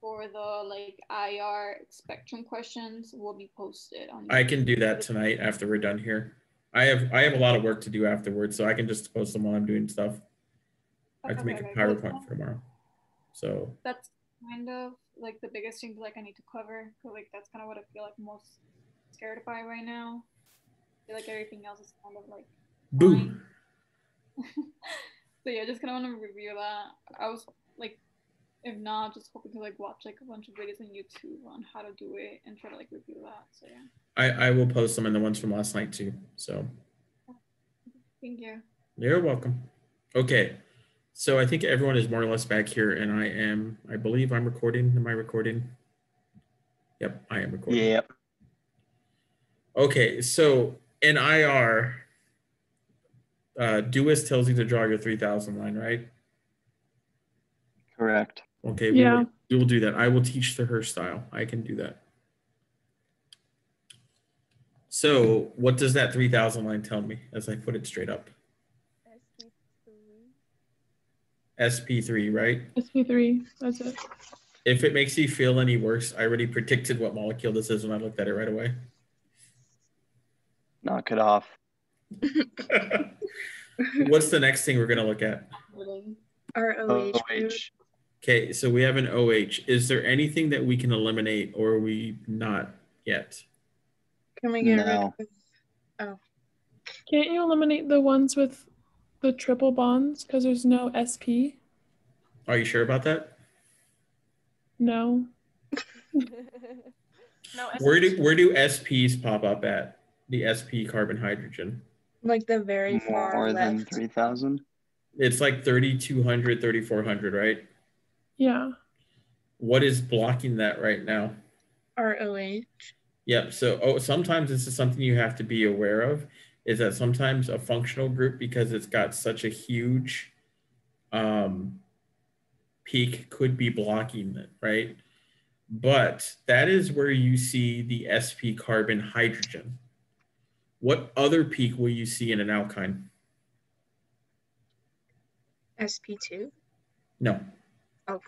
for the like IR spectrum questions will be posted on I can do that tonight after we're done here. I have a lot of work to do afterwards, so I can just post them while I'm doing stuff. I have to make a PowerPoint for tomorrow. So that's kind of like the biggest thing like I need to cover. Cause like that's kind of what I feel like most scared by right now. I feel like everything else is kind of like boom. So yeah, just kind of want to review that. I was like, if not, just hoping to like watch like a bunch of videos on YouTube on how to do it and try to like review that. So yeah. I will post some in the ones from last night too. So thank you. You're welcome. Okay. So I think everyone is more or less back here, and I believe I'm recording. Am I recording? Yep, I am recording. Yep. Okay, so in IR, Duis tells you to draw your 3000 line, right? Correct. Okay, yeah. we will do that. I will teach the her style. I can do that. So what does that 3000 line tell me as I put it straight up? SP3, right? SP3, that's it. If it makes you feel any worse, I already predicted what molecule this is when I looked at it right away. Knock it off. What's the next thing we're going to look at? Our OH. Okay, so we have an OH. Is there anything that we can eliminate, or are we not yet? Can we get rid of? Oh. Can't you eliminate the ones with the triple bonds because there's no SP? Are you sure about that? No. No. Where do SPs pop up at? The SP carbon hydrogen. Like the very far more left. than 3000. It's like 3200, 3400, right? Yeah. What is blocking that right now? Our OH. Yep. So sometimes this is something you have to be aware of, is that sometimes a functional group, because it's got such a huge peak, could be blocking it, right? But that is where you see the SP carbon hydrogen. What other peak will you see in an alkyne? SP2? No. Oh.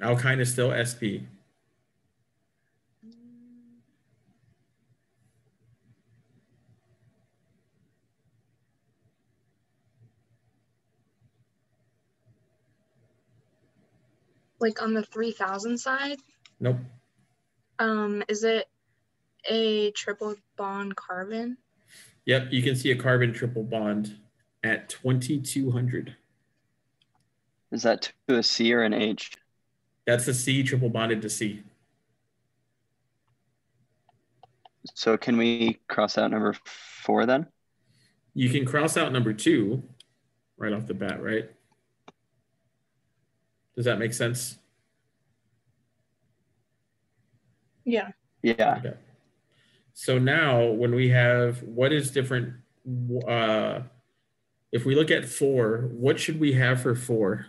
Alkyne is still SP. Like on the 3000 side? Nope. Is it a triple bond carbon? Yep, you can see a carbon triple bond at 2200. Is that to a C or an H? That's a C triple bonded to C. So can we cross out number 4 then? You can cross out number 2 right off the bat, right? Does that make sense? Yeah. Yeah. Okay. So now when we have, what is different? If we look at 4, what should we have for 4?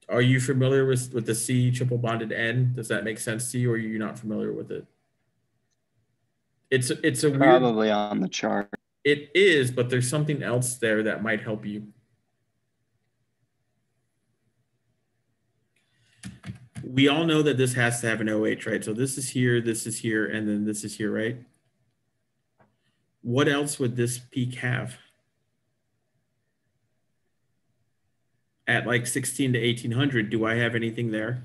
Are you familiar with the C triple bonded N? Does that make sense to you, or are you not familiar with it? It's a probably weird, on the chart. It is, but there's something else there that might help you. We all know that this has to have an OH, right? So this is here, and then this is here, right? What else would this peak have? At like 16 to 1800, do I have anything there?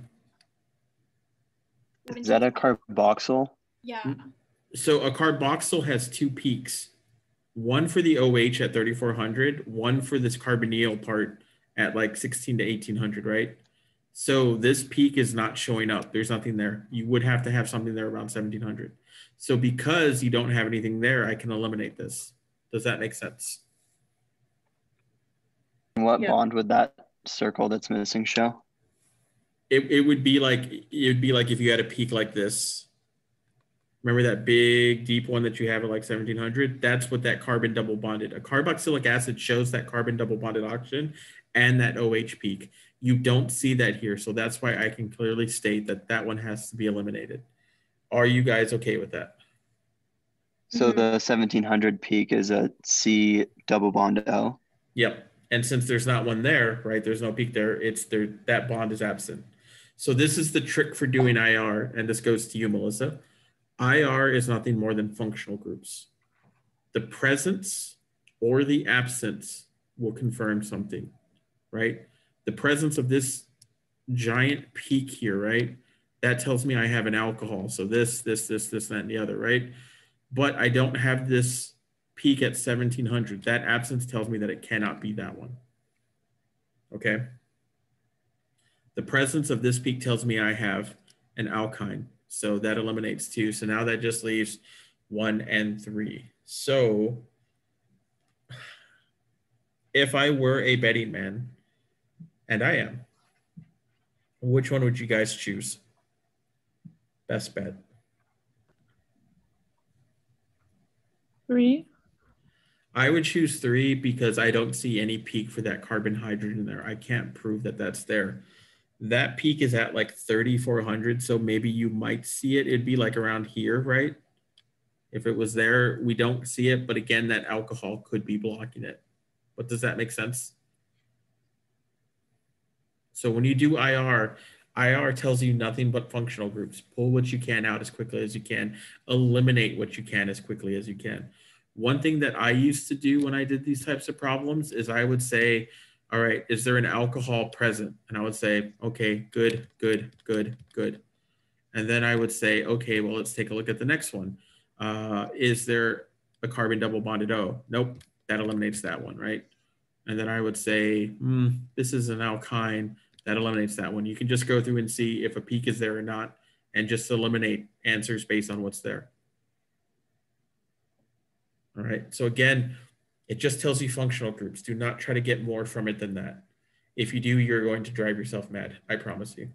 Is that a carboxyl? Yeah. So a carboxyl has 2 peaks. One for the OH at 3400, one for this carbonyl part at like 16 to 1800, right? So this peak is not showing up. There's nothing there. You would have to have something there around 1700. So because you don't have anything there, I can eliminate this. Does that make sense? What bond would that circle that's missing show? It would be like if you had a peak like this. Remember that big deep one that you have at like 1700? That's what that carbon double bonded. A carboxylic acid shows that carbon double bonded oxygen and that OH peak. You don't see that here. So that's why I can clearly state that that one has to be eliminated. Are you guys okay with that? So the 1700 peak is a C double bond O? Yep. And since there's not one there, right, there's no peak there, that bond is absent. So this is the trick for doing IR, and this goes to you, Melissa. IR is nothing more than functional groups. The presence or the absence will confirm something, right? The presence of this giant peak here, right? That tells me I have an alcohol. So this, that, and the other, right? But I don't have this peak at 1700. That absence tells me that it cannot be that one. Okay. The presence of this peak tells me I have an alkyne. So that eliminates 2. So now that just leaves 1 and 3. So if I were a betting man, and I am, which one would you guys choose? Best bet. 3. I would choose 3 because I don't see any peak for that carbon hydrogen there. I can't prove that that's there. That peak is at like 3,400. So maybe you might see it. It'd be like around here, right? If it was there, we don't see it. But again, that alcohol could be blocking it. But does that make sense? So when you do IR, IR tells you nothing but functional groups. Pull what you can out as quickly as you can. Eliminate what you can as quickly as you can. One thing that I used to do when I did these types of problems is I would say, all right, is there an alcohol present? And I would say, okay, good, good, good, good. And then I would say, okay, well, let's take a look at the next one. Is there a carbon double bonded O? Nope, that eliminates that one, right? And then I would say, this is an alkyne. That eliminates that one. You can just go through and see if a peak is there or not, and just eliminate answers based on what's there. All right. So again, it just tells you functional groups. Do not try to get more from it than that. If you do, you're going to drive yourself mad. I promise you.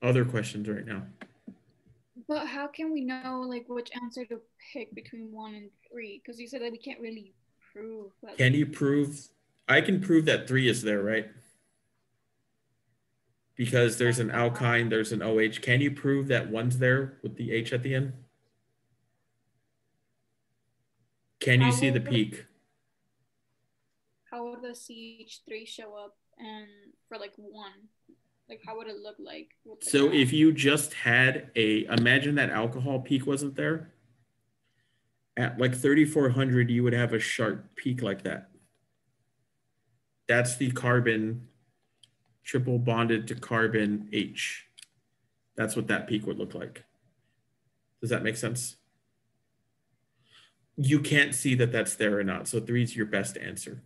Other questions right now? But how can we know like which answer to pick between 1 and 3? Because you said that we can't really prove that. Can you prove? I can prove that 3 is there, right? Because there's an alkyne, there's an OH. Can you prove that 1's there with the H at the end? Can you see the peak? How would the CH3 show up and for like 1? Like how would it look like? So if you just had imagine that alcohol peak wasn't there. At like 3,400, you would have a sharp peak like that. That's the carbon triple bonded to carbon H. That's what that peak would look like. Does that make sense? You can't see that that's there or not. So 3 is your best answer.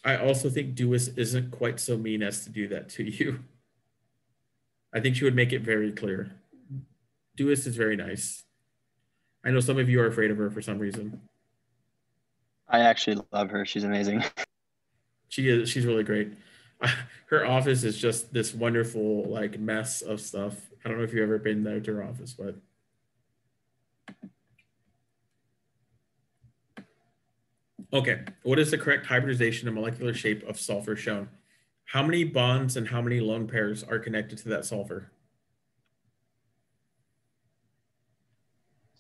I also think Dewis isn't quite so mean as to do that to you. I think she would make it very clear. Dewis is very nice. I know some of you are afraid of her for some reason. I actually love her. She's amazing. She's really great. Her office is just this wonderful like mess of stuff. I don't know if you've ever been there to her office, but okay. What is the correct hybridization and molecular shape of sulfur shown? How many bonds and how many lone pairs are connected to that sulfur?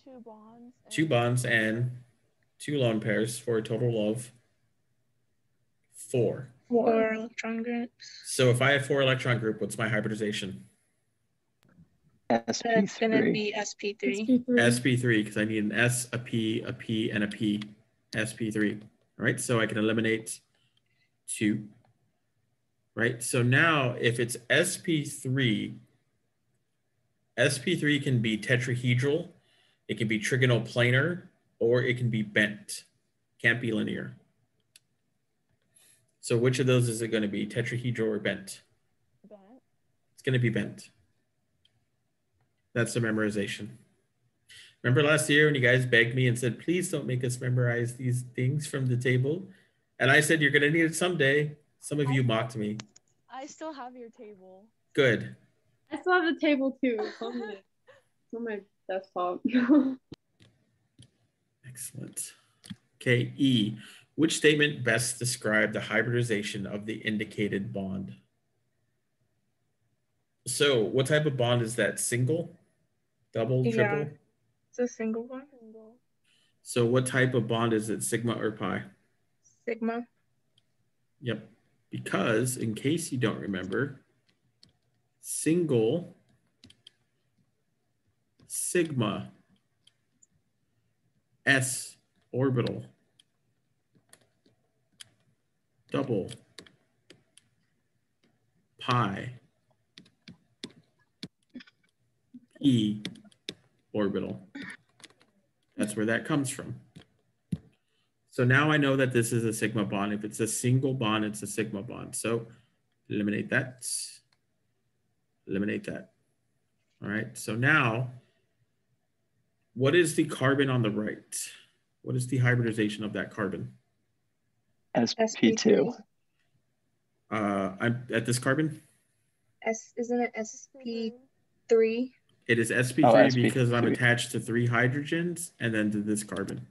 2 bonds. 2 bonds and 2 lone pairs for a total of 4. 4 electron groups. So if I have 4 electron group, what's my hybridization? That's going to be sp3. sp3, because I need an S, a P, and a P. sp3. All right, so I can eliminate 2. Right, so now if it's sp3, sp3 can be tetrahedral, it can be trigonoplanar, or it can be bent. Can't be linear. So which of those is it going to be, tetrahedral or bent? Bent. It's going to be bent. That's the memorization. Remember last year when you guys begged me and said, please don't make us memorize these things from the table? And I said, you're going to need it someday. Some of you mocked me. I still have your table. Good. I still have the table too. It's on my desktop. Excellent. Okay, E. Which statement best describes the hybridization of the indicated bond? So what type of bond is that? Single? Double? Triple? It's a single one. So what type of bond is it? Sigma or pi? Sigma. Yep. Because, in case you don't remember, single sigma s orbital double pi p orbital. That's where that comes from. So now I know that this is a sigma bond. If it's a single bond, it's a sigma bond. So eliminate that. Eliminate that. All right. So now, what is the carbon on the right? What is the hybridization of that carbon? sp2. I'm at this carbon. Isn't it SP3? It is sp3 Oh, because I'm sp3. attached to 3 hydrogens and then to this carbon.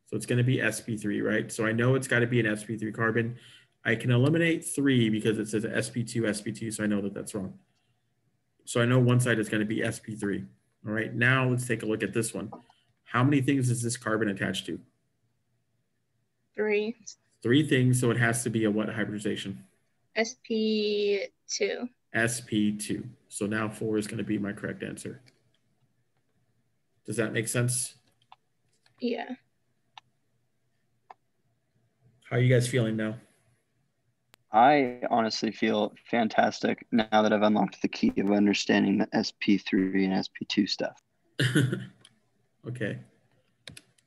So it's going to be sp3, right? So I know it's got to be an sp3 carbon. I can eliminate 3 because it says sp2, sp2, so I know that that's wrong. So I know one side is going to be sp3. All right, now let's take a look at this one. How many things is this carbon attached to? 3. 3 things, so it has to be a what hybridization? SP2. sp2. So now 4 is going to be my correct answer. Does that make sense? Yeah. How are you guys feeling now? I honestly feel fantastic now that I've unlocked the key of understanding the sp3 and sp2 stuff. Okay.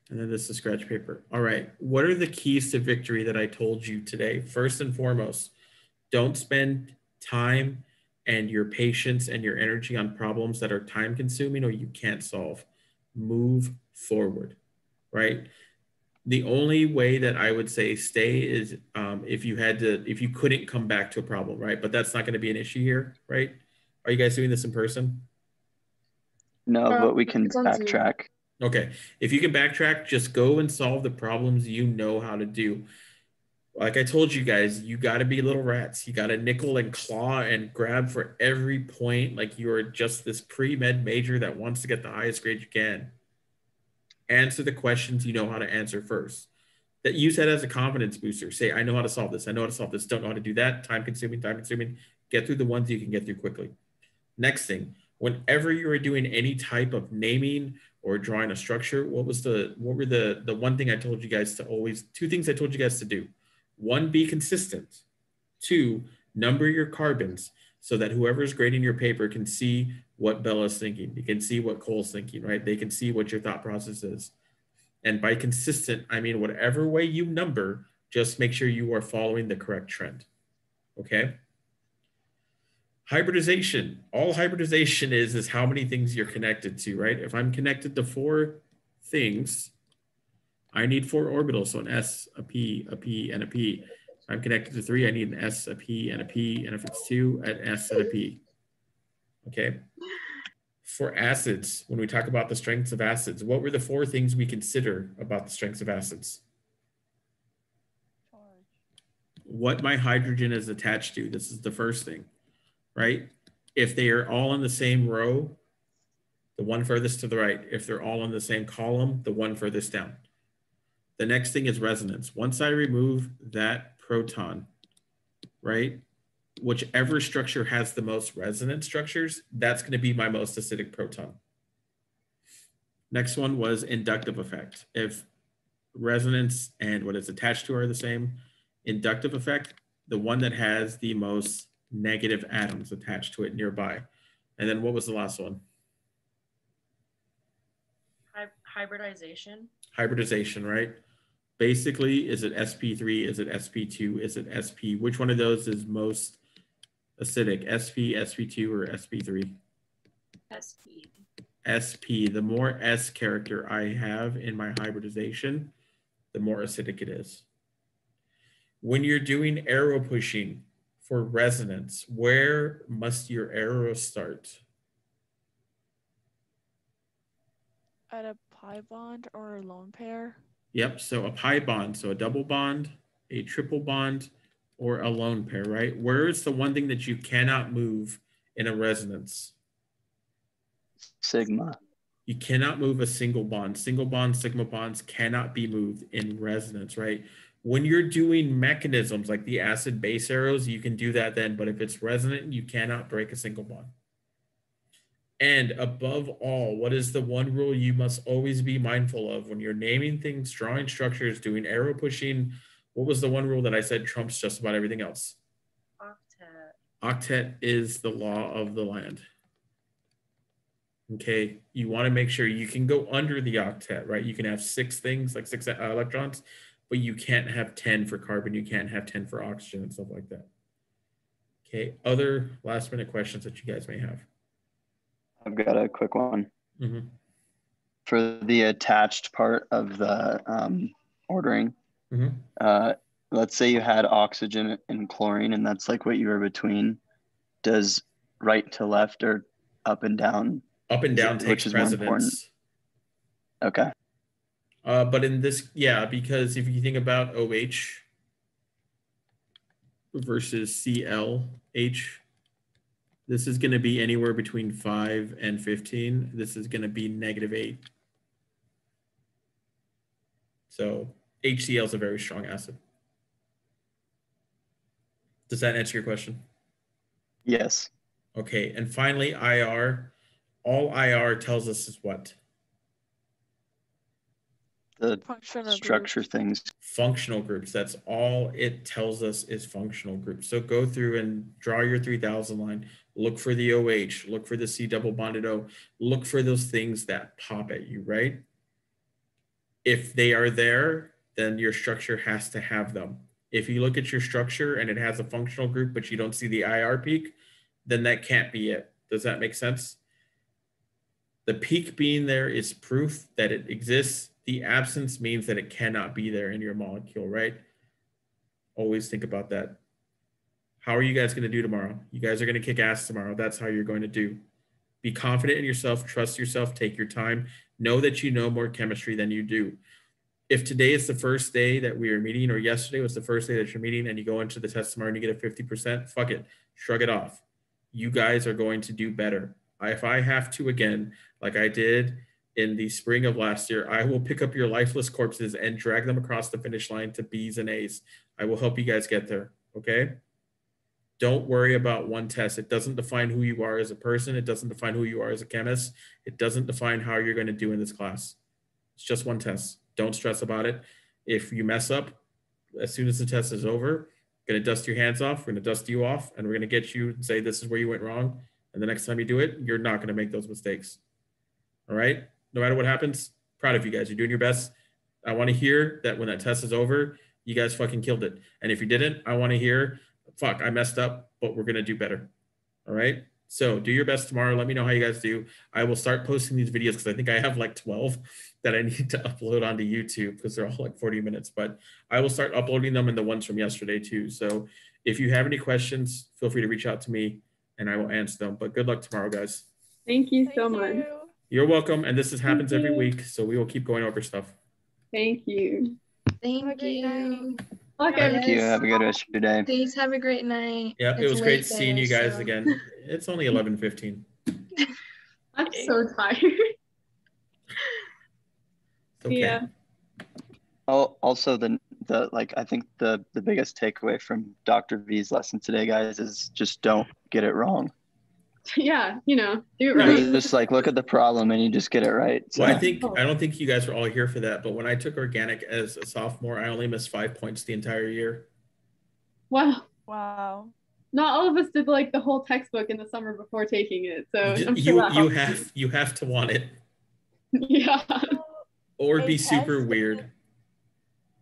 And then this is scratch paper. All right. What are the keys to victory that I told you today? First and foremost, don't spend time and your patience and your energy on problems that are time consuming or you can't solve. Move forward, right? The only way that I would say stay is if you couldn't come back to a problem, right? But that's not going to be an issue here, right? Are you guys doing this in person? No, but we can It's on Zoom. backtrack. Okay. If you can backtrack, just go and solve the problems you know how to do. Like I told you guys, you got to be little rats. You got to nickel and claw and grab for every point like you're just this pre-med major that wants to get the highest grade you can. Answer the questions you know how to answer first. That use that as a confidence booster. Say, I know how to solve this. I know how to solve this. Don't know how to do that. Time consuming, time consuming. Get through the ones you can get through quickly. Next thing, whenever you are doing any type of naming or drawing a structure, what were the one thing I told you guys to always, 2 things I told you guys to do. 1, be consistent. 2, number your carbons so that whoever's grading your paper can see what Bella's thinking. You can see what Cole's thinking, right? They can see what your thought process is. And by consistent, I mean whatever way you number, just make sure you are following the correct trend. Okay? Hybridization. All hybridization is how many things you're connected to, right? If I'm connected to 4 things, I need 4 orbitals. So an S, a P, and a P. If I'm connected to 3, I need an S, a P, and a P. And if it's 2, an S and a P. Okay? For acids, when we talk about the strengths of acids, what were the 4 things we consider about the strengths of acids? Charge. What my hydrogen is attached to. This is the first thing, right? If they are all in the same row, the one furthest to the right. If they're all in the same column, the one furthest down. The next thing is resonance. Once I remove that proton, right? Whichever structure has the most resonance structures, that's going to be my most acidic proton. Next one was inductive effect. If resonance and what it's attached to are the same, inductive effect, the one that has the most negative atoms attached to it nearby. And then what was the last one? Hybridization. Hybridization, right? Basically, is it sp3? Is it sp2? Is it sp? Which one of those is most acidic? sp, sp2, or sp3? SP. sp. The more S character I have in my hybridization, the more acidic it is. When you're doing arrow pushing for resonance, where must your arrow start? At a pi bond or a lone pair? Yep, so a pi bond, so a double bond, a triple bond, or a lone pair, right? Where is the one thing that you cannot move in a resonance? Sigma. You cannot move a single bond. Single bonds, sigma bonds cannot be moved in resonance, right? When you're doing mechanisms like the acid base arrows, you can do that then, but if it's resonant, you cannot break a single bond. And above all, what is the one rule you must always be mindful of when you're naming things, drawing structures, doing arrow pushing? What was the one rule that I said trumps just about everything else? Octet. Octet is the law of the land. Okay, you want to make sure you can go under the octet, right? You can have 6 things, like 6 electrons, but you can't have 10 for carbon. You can't have 10 for oxygen and stuff like that. Okay, other last minute questions that you guys may have. I've got a quick one. Mm-hmm. For the attached part of the ordering, let's say you had oxygen and chlorine, and that's like what you were between. Does right to left or up and down? Up and down takes precedence. Okay. But in this, yeah, because if you think about OH versus ClH, this is going to be anywhere between 5 and 15. This is going to be -8. So HCl is a very strong acid. Does that answer your question? Yes. Okay, and finally, IR. All IR tells us is what? The Functional structure groups. things. Functional groups. That's all it tells us is functional groups. So go through and draw your 3000 line. Look for the OH. Look for the C double bonded O. Look for those things that pop at you, right? If they are there, then your structure has to have them. If you look at your structure and it has a functional group, but you don't see the IR peak, then that can't be it. Does that make sense? The peak being there is proof that it exists. The absence means that it cannot be there in your molecule, right? Always think about that. How are you guys going to do tomorrow? You guys are going to kick ass tomorrow. That's how you're going to do. Be confident in yourself. Trust yourself. Take your time. Know that you know more chemistry than you do. If today is the first day that we are meeting, or yesterday was the first day that you're meeting, and you go into the test tomorrow and you get a 50%, fuck it. Shrug it off. You guys are going to do better. If I have to again, like I did in the spring of last year, I will pick up your lifeless corpses and drag them across the finish line to B's and A's. I will help you guys get there, okay? Don't worry about one test. It doesn't define who you are as a person. It doesn't define who you are as a chemist. It doesn't define how you're going to do in this class. It's just one test. Don't stress about it. If you mess up, as soon as the test is over, we're going to dust your hands off. We're going to dust you off, and we're going to get you and say, this is where you went wrong. And the next time you do it, you're not going to make those mistakes. All right? No matter what happens, proud of you guys. You're doing your best. I want to hear that when that test is over, you guys fucking killed it. And if you didn't, I want to hear, fuck, I messed up, but we're going to do better. All right? So do your best tomorrow. Let me know how you guys do. I will start posting these videos because I think I have like 12 that I need to upload onto YouTube because they're all like 40 minutes. But I will start uploading them and the ones from yesterday too. So if you have any questions, feel free to reach out to me and I will answer them. But good luck tomorrow, guys. Thank you so much. You're welcome. And this happens every week. So we will keep going over stuff. Thank you. Thank you. Okay. Thank you. Have a good rest of your day. Please have a great night. Yeah, it It's was great late seeing there, you guys so- again. It's only 11:15. I'm so tired. It's okay. Yeah. Oh, also the like I think the biggest takeaway from Dr. V's lesson today, guys, is just don't get it wrong. Yeah, do it Yeah. right. Just like look at the problem and you just get it right. So. Well, I don't think you guys were all here for that, but when I took organic as a sophomore, I only missed 5 points the entire year. Wow. Wow. Not all of us did like the whole textbook in the summer before taking it. So I'm sure that You helped. you have to want it, Yeah, or A be super test weird.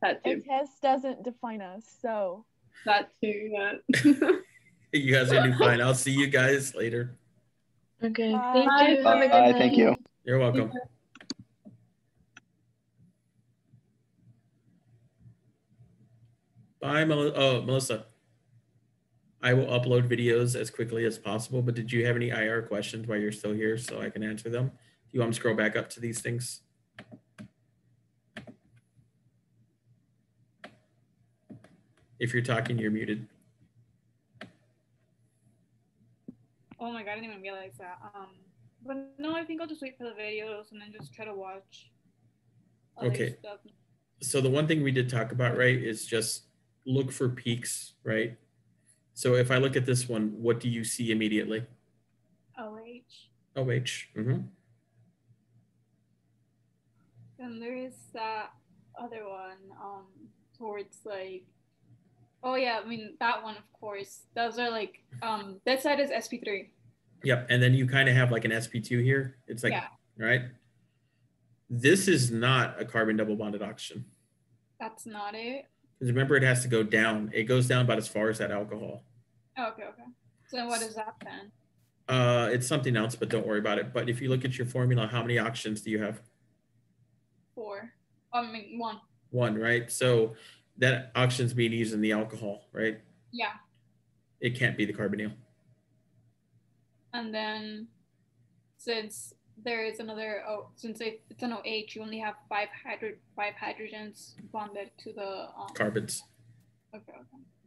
that A too. test doesn't define us, so. That too. Yeah. You guys are doing fine. I'll see you guys later. Okay. Bye. Thank you. Have a Bye. good night. Thank you. You're welcome. Bye, Melissa. I will upload videos as quickly as possible, but did you have any IR questions while you're still here so I can answer them? Do you want me to scroll back up to these things? If you're talking, you're muted. Oh my god, I didn't even realize that. But no, I think I'll just wait for the videos and then just try to watch other Okay. stuff. So the one thing we did talk about, right, is just look for peaks, right? So if I look at this one, what do you see immediately? OH. OH. Mm-hmm. Then there is that other one, towards like, oh yeah, I mean that one, of course. Those are like, that side is sp3. Yep, and then you kind of have like an sp2 here. It's like, yeah, right? This is not a carbon double bonded oxygen. that's not it. Because remember, it has to go down. It goes down about as far as that alcohol. Oh, okay. So then what is that then? It's something else, but don't worry about it. But if you look at your formula, how many oxygens do you have? 4. I mean 1. 1, right? So that oxygen's being used in the alcohol, right? Yeah. It can't be the carbonyl. And then since there is another, since it's an OH, you only have 5 hydrogens bonded to the carbons. Okay.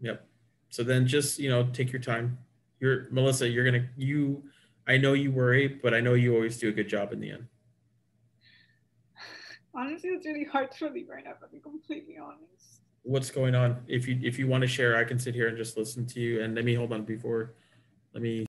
Yep. So then just, take your time. Melissa, I know you worry, but I know you always do a good job in the end. Honestly, it's really hard to believe right now, if I'll be completely honest. What's going on? If you want to share, I can sit here and just listen to you. And let me